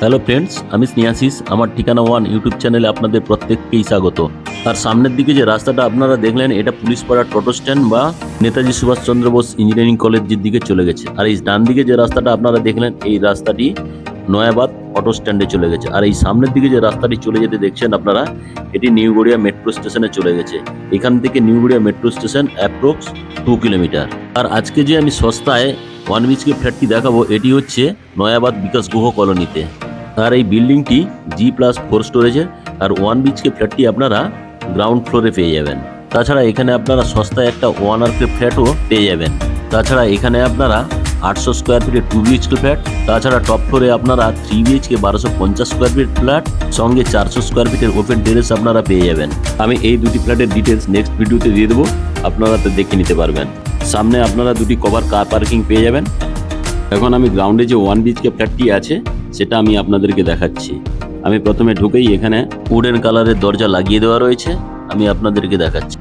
Hello friends, আমি স্নেহাশিস। আমার ঠিকানা ওয়ান ইউটিউব চ্যানেলে আপনাদের প্রত্যেককেই স্বাগত। আর সামনের দিকে যে রাস্তাটা আপনারা দেখলেন, এটা পুলিশপাড়া টোটো স্ট্যান্ড বা নেতাজি সুভাষচন্দ্র বোস ইঞ্জিনিয়ারিং কলেজের দিকে চলে গেছে। আর এই ডান দিকে যে রাস্তাটা আপনারা দেখলেন, এই রাস্তাটি নয়াবাদ অটো স্ট্যান্ডে চলে গেছে। আর এই সামনের দিকে যে রাস্তাটি চলে যেতে দেখছেন আপনারা, এটি নিউ গড়িয়া মেট্রো স্টেশনে চলে গেছে। এখান থেকে new Garia metro station approx 2 kilometre. আর আজকে যে আমি সস্তায় ওয়ান বিএইচকে ফ্ল্যাটটি দেখাবো, এটি হচ্ছে নয়াবাদ বিকাশ গুহ কলোনিতে। আর এই বিল্ডিংটি G+4 স্টোরেজের। আর ওয়ান বিএইচকে ফ্ল্যাটটি আপনারা গ্রাউন্ড ফ্লোরে পেয়ে যাবেন। তাছাড়া এখানে আপনারা সস্তায় একটা 1 আরকে ফ্ল্যাটও পেয়ে যাবেন। তাছাড়া এখানে আপনারা 800 স্কোয়ার ফিটের 2 বিএইচকে ফ্ল্যাট, তাছাড়া টপ ফ্লোরে আপনারা 3 বিএইচকে 1250 স্কোয়ার ফিট ফ্ল্যাট সঙ্গে 400 স্কোয়ার ফিটের ওপেন টেরেস আপনারা পেয়ে যাবেন। আমি এই দুটি ফ্ল্যাটের ডিটেলস নেক্সট ভিডিওতে দিয়ে দেবো, আপনারা তো দেখে নিতে পারবেন। সামনে আপনারা দুটি কভার কার পার্কিং পেয়ে যাবেন। এখন আমি গ্রাউন্ডে যে ওয়ান বিএইচকে ফ্ল্যাটটি আছে সেটা আমি আপনাদেরকে দেখাচ্ছি। আমি প্রথমে ঢুকেই এখানে উডেন কালারের দরজা লাগিয়ে দেওয়া রয়েছে, আমি আপনাদেরকে দেখাচ্ছি।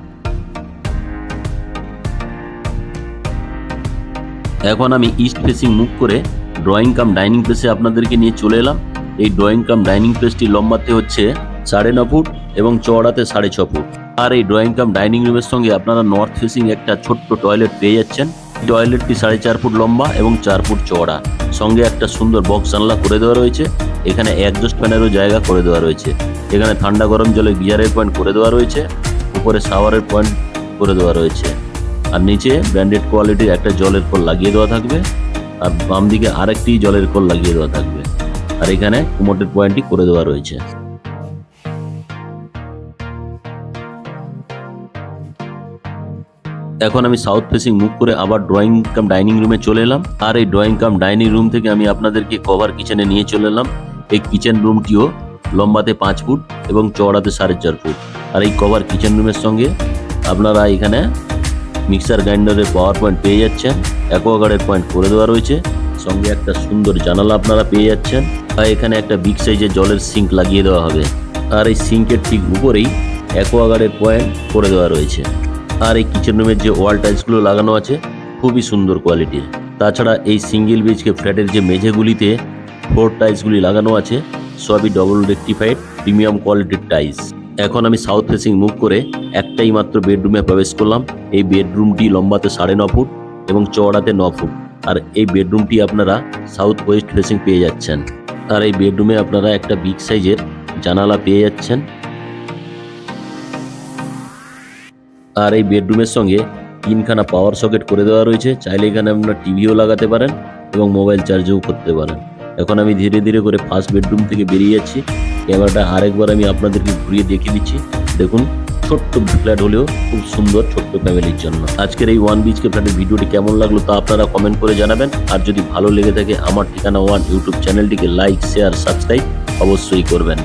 এখন আমি ইস্ট ফেসিং মুভ করে ড্রয়িং কাম ডাইনিং প্লেসে আপনাদেরকে নিয়ে চলে এলাম। এই ড্রয়িং কাম ডাইনিং প্লেসটি লম্বাতে হচ্ছে 9.5 ফুট এবং চওড়াতে 6.5 ফুট। আর এই ড্রয়িং কাম ডাইনিং রুমের সঙ্গে আপনারা নর্থ ফেসিং একটা ছোট্ট টয়লেট পেয়ে যাচ্ছেন। টয়লেটটি 4.5 ফুট লম্বা এবং 4 ফুট চওড়া, সঙ্গে একটা সুন্দর বক্স জানলা করে দেওয়া রয়েছে। এখানে অ্যাডজাস্ট ফ্যানেরও জায়গা করে দেওয়া রয়েছে। এখানে ঠান্ডা গরম জলের গিজারের পয়েন্ট করে দেওয়া রয়েছে। উপরে শাওয়ারের পয়েন্ট করে দেওয়া রয়েছে। আর নিচে ব্র্যান্ডেড কোয়ালিটির একটা জলের কল লাগিয়ে দেওয়া থাকবে। আর বাম দিকে আরেকটি জলের কল লাগিয়ে দেওয়া থাকবে। আর এখানে কুমোটের পয়েন্টটি করে দেওয়া রয়েছে। এখন আমি সাউথ ফেসিং মুভ করে আবার ড্রয়িং কাম ডাইনিং রুমে চলে এলাম। আর এই ড্রয়িং কাম ডাইনিং রুম থেকে আমি আপনাদেরকে কভার কিচেনে নিয়ে চলে এলাম। এই কিচেন রুমটিও লম্বাতে 5 ফুট এবং চওড়াতে 4.5 ফুট। আর এই কভার কিচেন রুমের সঙ্গে আপনারা এখানে মিক্সার গ্রাইন্ডারের পাওয়ার পয়েন্ট পেয়ে যাচ্ছেন। অ্যাকোয়াগার্ডের পয়েন্ট করে দেওয়া রয়েছে, সঙ্গে একটা সুন্দর জানালা আপনারা পেয়ে যাচ্ছেন। আর এখানে একটা বিগ সাইজের জলের সিঙ্ক লাগিয়ে দেওয়া হবে। আর এই সিঙ্কের ঠিক উপরেই অ্যাকোয়াগার্ডের পয়েন্ট করে দেওয়া রয়েছে। আর এই কিচেন রুমের যে ওয়াল টাইলসগুলো লাগানো আছে খুবই সুন্দর কোয়ালিটির। তাছাড়া এই সিঙ্গেল বিএইচকে ফ্ল্যাটের যে মেঝেগুলিতে ফ্লোর টাইলসগুলি লাগানো আছে সবই ডবল রেক্টিফাইড প্রিমিয়াম কোয়ালিটির টাইলস। এখন আমি সাউথ ফেসিং মুভ করে একটাই মাত্র বেডরুমে প্রবেশ করলাম। এই বেডরুমটি লম্বাতে 9.5 ফুট এবং চওড়াতে 9 ফুট। আর এই বেডরুমটি আপনারা সাউথ ওয়েস্ট ফেসিং পেয়ে যাচ্ছেন। আর এই বেডরুমে আপনারা একটা বিগ সাইজের জানালা পেয়ে যাচ্ছেন। আর এই বেডরুমের সঙ্গে 3খানা পাওয়ার সকেট করে দেওয়া রয়েছে। চাইলে এখানে আপনারা টিভিও লাগাতে পারেন এবং মোবাইল চার্জও করতে পারেন। এখন আমি ধীরে ধীরে করে ফার্স্ট বেডরুম থেকে বেরিয়ে যাচ্ছি। ক্যামেরাটা আরেকবার আমি আপনাদেরকে ঘুরিয়ে দেখিয়ে দিচ্ছি। দেখুন, ছোট্ট ফ্ল্যাট হলেও খুব সুন্দর, ছোট্ট ফ্যামিলির জন্য। আজকের এই ওয়ান বিএইচকে ফ্ল্যাটের ভিডিওটি কেমন লাগলো তা আপনারা কমেন্ট করে জানাবেন। আর যদি ভালো লেগে থাকে আমার ঠিকানা ওয়ান ইউটিউব চ্যানেলটিকে লাইক, শেয়ার, সাবস্ক্রাইব অবশ্যই করবেন।